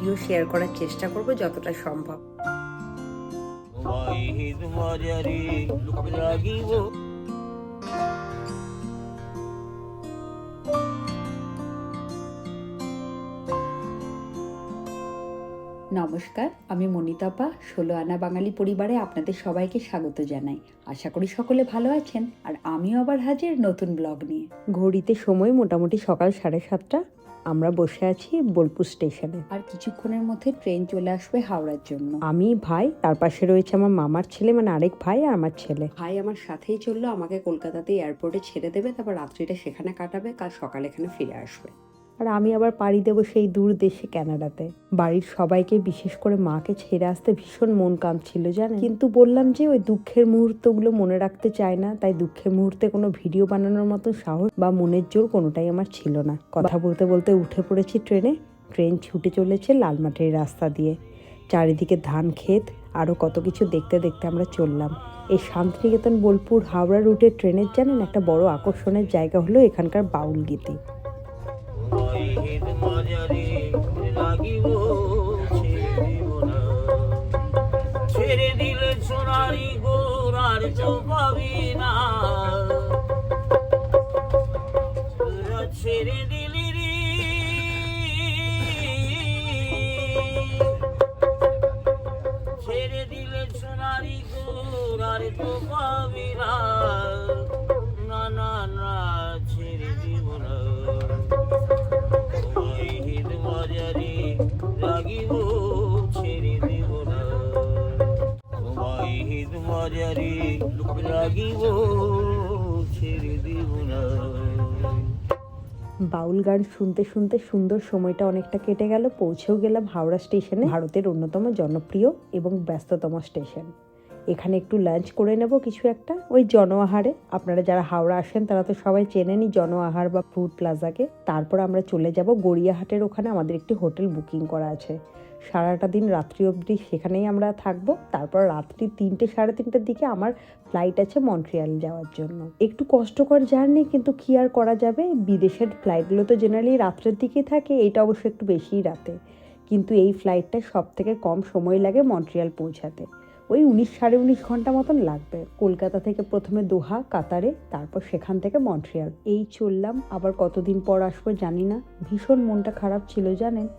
Video share করার চেষ্টা করব যতটা সম্ভব। নমস্কার, আমি মনিতাপা। ১৬ আনা বাঙালি পরিবারে আপনাদের সবাইকে স্বাগত জানাই। আশা করি সকলে ভালো আছেন, আর আমিও আবার হাজির নতুন ব্লগ নিয়ে। ঘড়িতে সময় মোটামুটি সকাল 7:30। আমরা বসে আছি বোলপুর স্টেশনে, আর কিছুক্ষণের মধ্যে ট্রেন চলে আসবে হাওড়ার জন্য। আমি, ভাই, তার পাশে রয়েছে আমার মামার ছেলে, মানে আরেক ভাই, আর আমার ছেলে। ভাই আমার সাথেই চললো, আমাকে কলকাতাতে এয়ারপোর্টে ছেড়ে দেবে, তারপর রাত্রিটা সেখানে কাটাবে, কাল সকালে এখানে ফিরে আসবে। আর আমি আবার পাড়ি দেবো সেই দূর দেশে, কানাডাতে। বাড়ির সবাইকে, বিশেষ করে মাকে ছেড়ে আসতে ভীষণ মন কাঁপছিল জানেন, কিন্তু বললাম যে ওই দুঃখের মুহূর্তগুলো মনে রাখতে চাই না, তাই দুঃখের মুহূর্তে কোনো ভিডিও বানানোর মতো সাহস বা মনের জোর কোনোটাই আমার ছিল না। কথা বলতে বলতে উঠে পড়েছি ট্রেনে। ট্রেন ছুটে চলেছে লালমাটির রাস্তা দিয়ে। চারিদিকে ধান ক্ষেত, আরও কত কিছু দেখতে দেখতে আমরা চললাম। এই শান্তিনিকেতন বোলপুর হাওড়া রুটের ট্রেনের জানেন একটা বড় আকর্ষণের জায়গা হলো এখানকার বাউল গীতি। ছেড়ে দিলে সোনারি গোরার চোপাবি না, ছেড়ে দিলি রে, ছেড়ে দিলে সোনারি গোরার চোপাবি না, না না না ছেড়ে দিব না, রাগিব ছেড়ে দিব না, রাগিব ছেড়ে দিব না। বাউল গান শুনতে শুনতে সুন্দর সময়টা অনেকটা কেটে গেল। পৌঁছেও গেলাম হাওড়া স্টেশনে, ভারতের অন্যতম জনপ্রিয় এবং ব্যস্ততম স্টেশন। এখানে একটু লাঞ্চ করে নেব কিছু একটা, ওই জন আহারে। আপনারা যারা হাওড়া আসেন তারা তো সবাই চেনেনই জন আহার বা ফুড প্লাজাকে। তারপর আমরা চলে যাব গড়িয়াহাটের ওখানে, আমাদের একটি হোটেল বুকিং করা আছে। সারাটা দিন রাত্রি অবধি সেখানেই আমরা থাকবো। তারপর রাত্রি 3টে সাড়ে 3টের দিকে আমার ফ্লাইট আছে মন্ট্রিয়াল যাওয়ার জন্য। একটু কষ্টকর জার্নি, কিন্তু কি আর করা যাবে, বিদেশের ফ্লাইটগুলো তো জেনারেলি রাত্রের দিকেই থাকে, এটা অবশ্য একটু বেশিই রাতে। কিন্তু এই ফ্লাইটটা সব থেকে কম সময় লাগে মন্ট্রিয়াল পৌঁছাতে, ওই 19-19.5 ঘন্টা মতন লাগবে। কলকাতা থেকে প্রথমে দোহা, কাতারে, তারপর সেখান থেকে মন্ট্রিয়াল। এই চললাম, আবার কতদিন পর আসবো জানি না। ভীষণ মনটা খারাপ ছিল জানেন,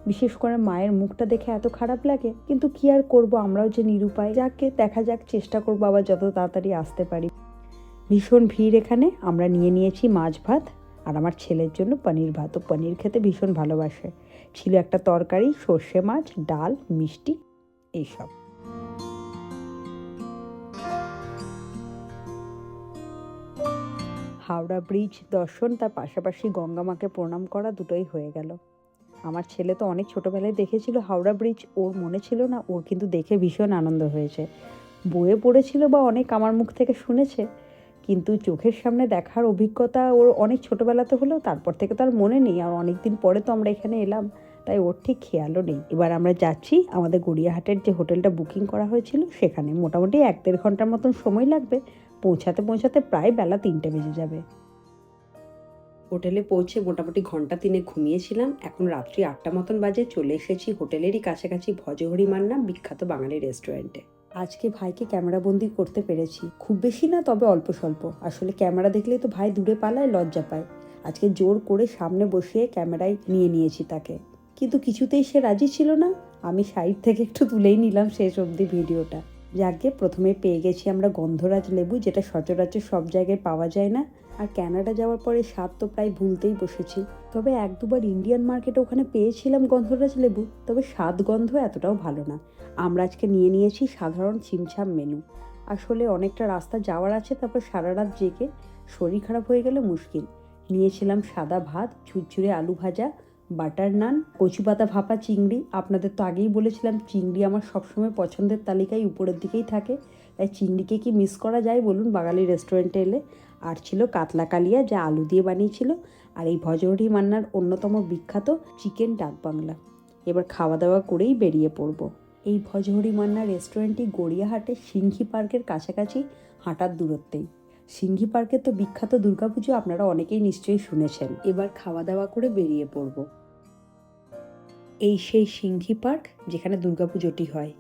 বিশেষ করে মায়ের মুখটা দেখে এত খারাপ লাগে, কিন্তু কি আর করব, আমরাও যে নিরুপায়। যাকে দেখা যাক, চেষ্টা করবো আবার যত তাড়াতাড়ি আসতে পারি। ভীষণ ভিড় এখানে। আমরা নিয়েছি মাছ ভাত, আর আমার ছেলের জন্য পনির ভাত। ও পনির খেতে ভীষণ ভালোবাসে। ছিল একটা তরকারি, সর্ষে মাছ, ডাল, মিষ্টি, এইসব। হাওড়া ব্রিজ দর্শন, তার পাশাপাশি গঙ্গা মাকে প্রণাম করা, দুটোই হয়ে গেল। আমার ছেলে তো অনেক ছোটোবেলায় দেখেছিল হাওড়া ব্রিজ, ওর মনে ছিল না, ওর কিন্তু দেখে ভীষণ আনন্দ হয়েছে। বইয়ে পড়েছিল বা অনেক আমার মুখ থেকে শুনেছে, কিন্তু চোখের সামনে দেখার অভিজ্ঞতা ওর অনেক ছোটোবেলাতে হলো, তারপর থেকে তো আর মনে নেই। আর অনেক দিন পরে তো আমরা এখানে এলাম, তাই ওর ঠিক খেয়ালও নেই। এবার আমরা যাচ্ছি আমাদের গড়িয়াহাটের যে হোটেলটা বুকিং করা হয়েছিল সেখানে। মোটামুটি 1-1.5 ঘন্টার মতন সময় লাগবে। পৌঁছাতে পৌঁছাতে প্রায় বেলা 3টে বেজে যাবে। হোটেলে পৌঁছে মোটামুটি ঘন্টা 3 ঘুমিয়েছিলাম। এখন রাত্রি 8টা মতন বাজে। চলে এসেছি হোটেলেরই কাছাকাছি ভজহরি মান্না, বিখ্যাত বাঙালি রেস্টুরেন্টে। আজকে ভাইকে ক্যামেরাবন্দি করতে পেরেছি, খুব বেশি না, তবে অল্প স্বল্প। আসলে ক্যামেরা দেখলেই তো ভাই দূরে পালায়, লজ্জা পায়। আজকে জোর করে সামনে বসিয়ে ক্যামেরায় নিয়েছি তাকে, কিন্তু কিছুতেই সে রাজি ছিল না। আমি সাইড থেকে একটু তুলেই নিলাম শেষ অবধি ভিডিওটা। যাকে প্রথমে পেয়ে গেছি আমরা গন্ধরাজ লেবু, যেটা সচরাচর সব জায়গায় পাওয়া যায় না। আর ক্যানাডা যাওয়ার পরে স্বাদ তো প্রায় ভুলতেই বসেছি। তবে 1-2বার ইন্ডিয়ান মার্কেটে ওখানে পেয়েছিলাম গন্ধরাজ লেবু, তবে স্বাদ গন্ধ এতটাও ভালো না। আমরা আজকে নিয়েছি সাধারণ ছিমছাম মেনু। আসলে অনেকটা রাস্তা যাওয়ার আছে, তারপর সারা রাত জেগে শরীর খারাপ হয়ে গেলে মুশকিল। নিয়েছিলাম সাদা ভাত, ঝুরঝুরে আলু ভাজা, বাটার নান, কচু পাতা ভাপা চিংড়ি। আপনাদের তো আগেই বলেছিলাম চিংড়ি আমার সবসময় পছন্দের তালিকায় উপরের দিকেই থাকে, তাই চিংড়িকে কি মিস করা যায় বলুন বাঙালি রেস্টুরেন্টে এলে। আর ছিল কাতলা কালিয়া, যা আলু দিয়ে বানিয়েছিল, আর এই ভজহরি মান্নার অন্যতম বিখ্যাত চিকেন ডাক বাংলা। এবার খাওয়া দাওয়া করেই বেরিয়ে পড়ব। এই ভজহরি মান্না রেস্টুরেন্টটি গড়িয়াহাটের সিংঘি পার্কের কাছাকাছি হাঁটার দূরত্বেই। সিংঘি পার্কের তো বিখ্যাত দুর্গাপুজো আপনারা অনেকেই নিশ্চয়ই শুনেছেন। এবার খাওয়া দাওয়া করে বেরিয়ে পড়ব। এই সেই সিংঘি পার্ক যেখানে দুর্গাপুজোটি হয়।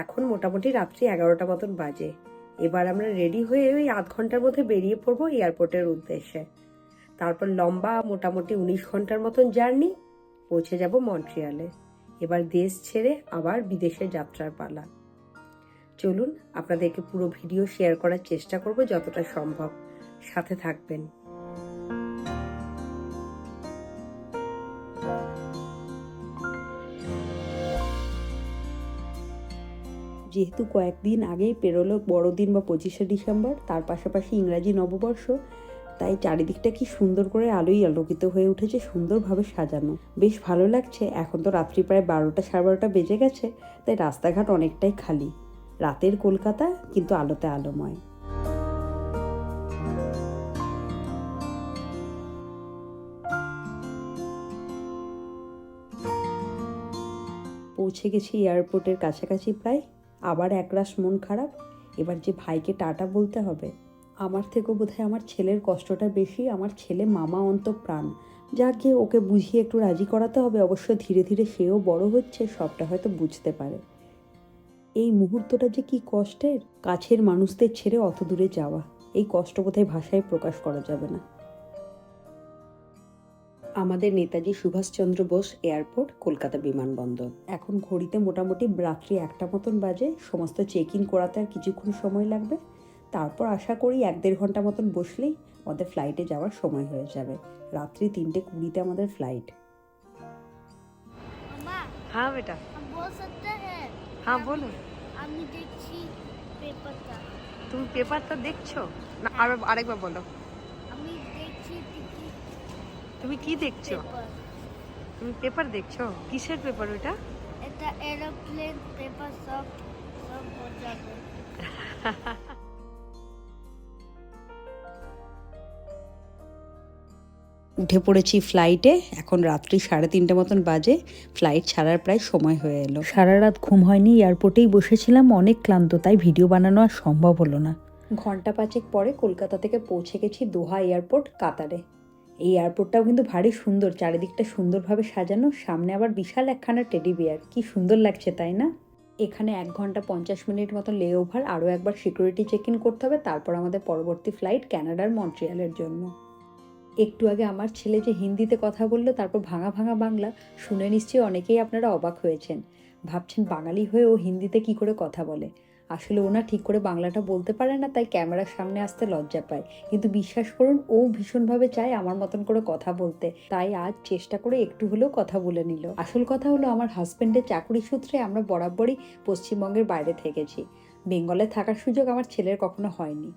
এখন মোটামুটি রাত্রি 11টা মতন বাজে। এবার আমরা রেডি হয়ে ওই আধ ঘন্টার মধ্যে বেরিয়ে পড়বো এয়ারপোর্টের উদ্দেশ্যে। তারপর লম্বা মোটামুটি 19 ঘন্টার মতন জার্নি, পৌঁছে যাব মন্ট্রিয়ালে। এবার দেশ ছেড়ে আবার বিদেশে যাত্রার পালা। চলুন আপনাদেরকে পুরো ভিডিও শেয়ার করার চেষ্টা করব যতটা সম্ভব। সাথে থাকবেন। যেহেতু কয়েকদিন আগেই পেরোলো বড়দিন বা 25শে ডিসেম্বর, তার পাশাপাশি ইংরাজি নববর্ষ, তাই চারিদিকটা কি সুন্দর করে আলোয় আলোকিত হয়ে উঠেছে, সুন্দরভাবে সাজানো। বেশ ভালো লাগছে। এখন তো রাত্রি প্রায় 12টা সাড়ে 12টা বেজে গেছে, তাই রাস্তাঘাট অনেকটাই খালি। রাতের কলকাতা কিন্তু আলোতে আলোময়। পৌঁছে গেছি এয়ারপোর্টের কাছাকাছি প্রায়। আবার একরাশ মন খারাপ। এবার যে ভাইকে টাটা বলতে হবে। আমার থেকেও বোধহয় আমার ছেলের কষ্টটা বেশি। আমার ছেলে মামা অন্তঃপ্রাণ। যাকে ওকে বুঝিয়ে একটু রাজি করাতে হবে। অবশ্য ধীরে ধীরে সেও বড় হচ্ছে, সবটা হয়তো বুঝতে পারে। এই মুহূর্তটা যে কি কষ্টের, কাছের মানুষদের ছেড়ে অত দূরে যাওয়া, এই কষ্ট বোধহয় ভাষায় প্রকাশ করা যাবে না। আমাদের নেতাজি সুভাষচন্দ্র বোস এয়ারপোর্ট, কলকাতা বিমানবন্দর। এখন ঘড়িতে মোটামুটি রাত্রি 1টা মতন বাজে। সমস্ত চেক ইন করাতে আর কিছুক্ষণ সময় লাগবে। তারপর আশা করি 1-1.5 ঘন্টা মতন বসলেই আমাদের ফ্লাইটে যাওয়ার সময় হয়ে যাবে। রাত্রি 3:20 আমাদের ফ্লাইট। हाँ बेटा, बोल सकते हैं। हाँ बोलो। আমি দেখছি পেপারটা। তুমি পেপারটা দেখছো না? আরেকবার বলো। আমি দেখছি টিকিট তুমি কি দেখছো? পেপার। তুমি পেপার দেখছো? কিসের পেপার ওটা? এটা এরোপ্লেন পেপার, সব হয়ে যাবে। উঠে পড়েছি ফ্লাইটে। এখন রাত্রি 3:30 মতন বাজে। ফ্লাইট ছাড়ার প্রায় সময় হয়ে এলো। সারা রাত ঘুম হয়নি, এয়ারপোর্টেই বসেছিলাম, অনেক ক্লান্ত, তাই ভিডিও বানানো আর সম্ভব হলো না। ঘন্টা 5 পরে কলকাতা থেকে পৌঁছে গেছি দোহা এয়ারপোর্ট, কাতারে। এই এয়ারপোর্টটাও কিন্তু ভারী সুন্দর, চারিদিকটা সুন্দরভাবে সাজানো। সামনে আবার বিশাল একখানা টেডি বিয়ার, কি সুন্দর লাগছে তাই না? এখানে 1 ঘন্টা 50 মিনিট মতো লে ওভার, আরও একবার সিকিউরিটি চেক ইন করতে হবে। তারপর আমাদের পরবর্তী ফ্লাইট কানাডার মন্ট্রিয়ালের জন্য। একটু আগে আমার ছেলে যে হিন্দিতে কথা বললো, তারপর ভাঙা ভাঙা বাংলা, শুনে নিশ্চয়ই অনেকেই আপনারা অবাক হয়েছেন। ভাবছেন বাঙালি হয়ে ও হিন্দিতে কি করে কথা বলে। আসলে ও না ঠিক করে বাংলাটা বলতে পারে না, তাই ক্যামেরার সামনে আসতে লজ্জা পায়। কিন্তু বিশ্বাস করুন, ও ভীষণভাবে চায় আমার মতন করে কথা বলতে, তাই আজ চেষ্টা করে একটু হলেও কথা বলে নিল। আসল কথা হলো, আমার হাজব্যান্ডের চাকরি সূত্রে আমরা বরাবরই পশ্চিমবঙ্গের বাইরে থেকেছি। বেঙ্গলে থাকার সুযোগ আমার ছেলের কখনো হয়নি।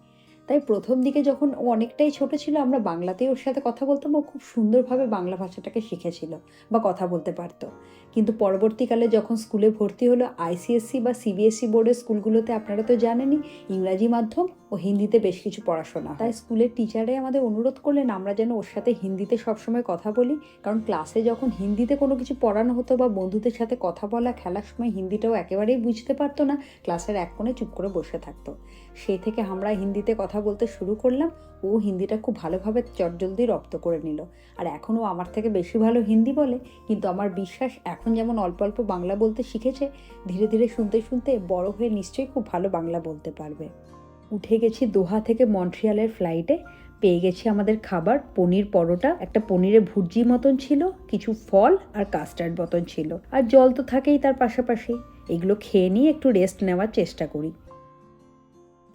তাই প্রথম দিকে যখন ও অনেকটাই ছোট ছিল, আমরা বাংলাতেই ওর সাথে কথা বলতাম। ও খুব সুন্দরভাবে বাংলা ভাষাটাকে শিখেছিল বা কথা বলতে পারতো। কিন্তু পরবর্তীকালে যখন স্কুলে ভর্তি হলো, আইসিএসসি বা সিবিএসসি বোর্ডের স্কুলগুলোতে আপনারা তো জানেনই ইংরাজি মাধ্যম ও হিন্দিতে বেশ কিছু পড়াশোনা। তাই স্কুলের টিচারে আমাদের অনুরোধ করলেন আমরা যেন ওর সাথে হিন্দিতে সবসময় কথা বলি, কারণ ক্লাসে যখন হিন্দিতে কোনো কিছু পড়ানো হতো বা বন্ধুদের সাথে কথা বলা, খেলার সময় হিন্দিটাও একেবারেই বুঝতে পারতো না, ক্লাসের এক কোণে চুপ করে বসে থাকতো। সেই থেকে আমরা হিন্দিতে কথা বলতে শুরু করলাম। ও হিন্দিটা খুব ভালোভাবে চটজলদি রপ্ত করে নিল। আর এখনও আমার থেকে বেশি ভালো হিন্দি বলে। কিন্তু আমার বিশ্বাস, এখন যেমন অল্প অল্প বাংলা বলতে শিখেছে, ধীরে ধীরে শুনতে শুনতে বড় হয়ে নিশ্চয়ই খুব ভালো বাংলা বলতে পারবে। উঠে গেছি দোহা থেকে মন্ট্রিয়ালের ফ্লাইটে। পেয়ে গেছি আমাদের খাবার, পনির পরোটা, একটা পনিরের ভুর্জি মতন ছিল, কিছু ফল আর কাস্টার্ড মতন ছিল, আর জল তো থাকেই তার পাশাপাশি। এগুলো খেয়ে নিয়ে একটু রেস্ট নেওয়ার চেষ্টা করি।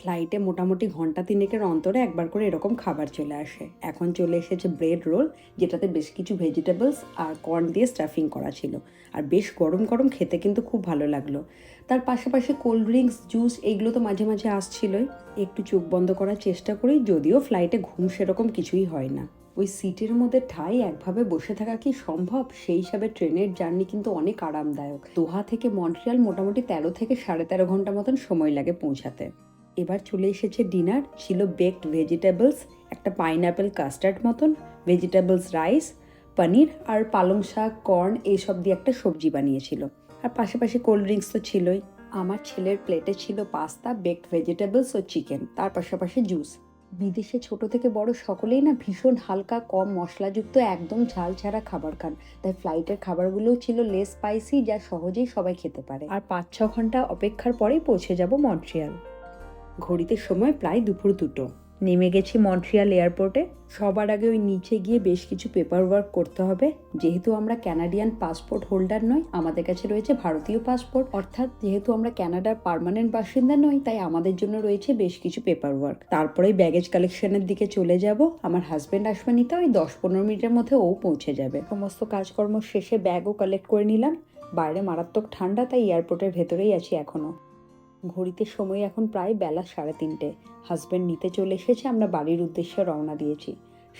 ফ্লাইটে মোটামুটি ঘন্টা 3 অন্তরে একবার করে এরকম খাবার চলে আসে। এখন চলে এসেছে ব্রেড রোল, যেটাতে বেশ কিছু ভেজিটেবলস আর কর্ন দিয়ে স্টাফিং করা ছিল। আর বেশ গরম গরম, খেতে কিন্তু খুব ভালো লাগলো। তার পাশাপাশি কোল্ড ড্রিঙ্কস, জুস, এইগুলো তো মাঝে মাঝে আসছিলই। একটু চোখ বন্ধ করার চেষ্টা করি, যদিও ফ্লাইটে ঘুম সেরকম কিছুই হয় না। ওই সিটের মধ্যে ঠাই একভাবে বসে থাকা কি সম্ভব? সেই হিসাবে ট্রেনের জার্নি কিন্তু অনেক আরামদায়ক। দোহা থেকে মন্ট্রিয়াল মোটামুটি 13 থেকে 13.5 ঘন্টা মতন সময় লাগে পৌঁছাতে। এবার চলে এসেছে ডিনার। ছিল বেকড ভেজিটেবলস, একটা পাইনঅ্যাপেল কাস্টার্ড মতন, ভেজিটেবলস রাইস, পনির আর পালং শাক, কর্ন, এইসব দিয়ে একটা সবজি বানিয়েছিল। আর পাশাপাশি কোল্ড ড্রিঙ্কস তো ছিলই। আমার ছেলের প্লেটে ছিল পাস্তা, বেকড ভেজিটেবলস ও চিকেন, তার পাশাপাশি জুস। বিদেশে ছোট থেকে বড় সকলেই না ভীষণ হালকা, কম মশলাযুক্ত, একদম ঝাল ছাড়া খাবার খান। তাই ফ্লাইটের খাবারগুলোও ছিল লেস স্পাইসি, যা সহজেই সবাই খেতে পারে। আর 5-6 ঘন্টা অপেক্ষার পরেই পৌঁছে যাব মন্ট্রিয়াল। ঘড়িতে সময় প্রায় দুপুর 2টো। নেমে গেছি মন্ট্রিয়াল এয়ারপোর্টে। সবার আগে ওই নিচে গিয়ে বেশ কিছু পেপার ওয়ার্ক করতে হবে। যেহেতু আমরা ক্যানাডিয়ান পাসপোর্ট হোল্ডার নই, আমাদের কাছে রয়েছে ভারতীয় পাসপোর্ট, অর্থাৎ যেহেতু আমরা ক্যানাডার পার্মানেন্ট বাসিন্দা নই, তাই আমাদের জন্য রয়েছে বেশ কিছু পেপার ওয়ার্ক। তারপরেই ব্যাগেজ কালেকশনের দিকে চলে যাব। আমার হাজব্যান্ড আসবে নিতে, ওই 10-15 মিনিটের মধ্যে ও পৌঁছে যাবে। সমস্ত কাজকর্ম শেষে ব্যাগও কালেক্ট করে নিলাম। বাইরে মারাত্মক ঠান্ডা, তাই এয়ারপোর্টের ভেতরেই আছি এখনো। ঘড়িতে সময় এখন প্রায় বেলা 3:30। হাজব্যান্ড নিতে চলে এসেছে, আমরা বাড়ির উদ্দেশ্যে রওনা দিয়েছি।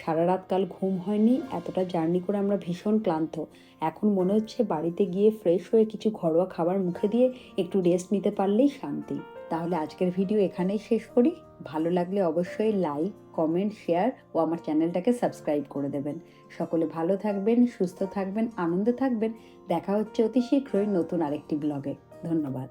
সারা রাত কাল ঘুম হয়নি, এতটা জার্নি করে আমরা ভীষণ ক্লান্ত। এখন মনে হচ্ছে বাড়িতে গিয়ে ফ্রেশ হয়ে কিছু ঘরোয়া খাবার মুখে দিয়ে একটু রেস্ট নিতে পারলেই শান্তি। তাহলে আজকের ভিডিও এখানেই শেষ করি। ভালো লাগলে অবশ্যই লাইক, কমেন্ট, শেয়ার ও আমার চ্যানেলটাকে সাবস্ক্রাইব করে দেবেন। সকলে ভালো থাকবেন, সুস্থ থাকবেন, আনন্দে থাকবেন। দেখা হচ্ছে অতি শীঘ্রই নতুন আরেকটি ব্লগে। ধন্যবাদ।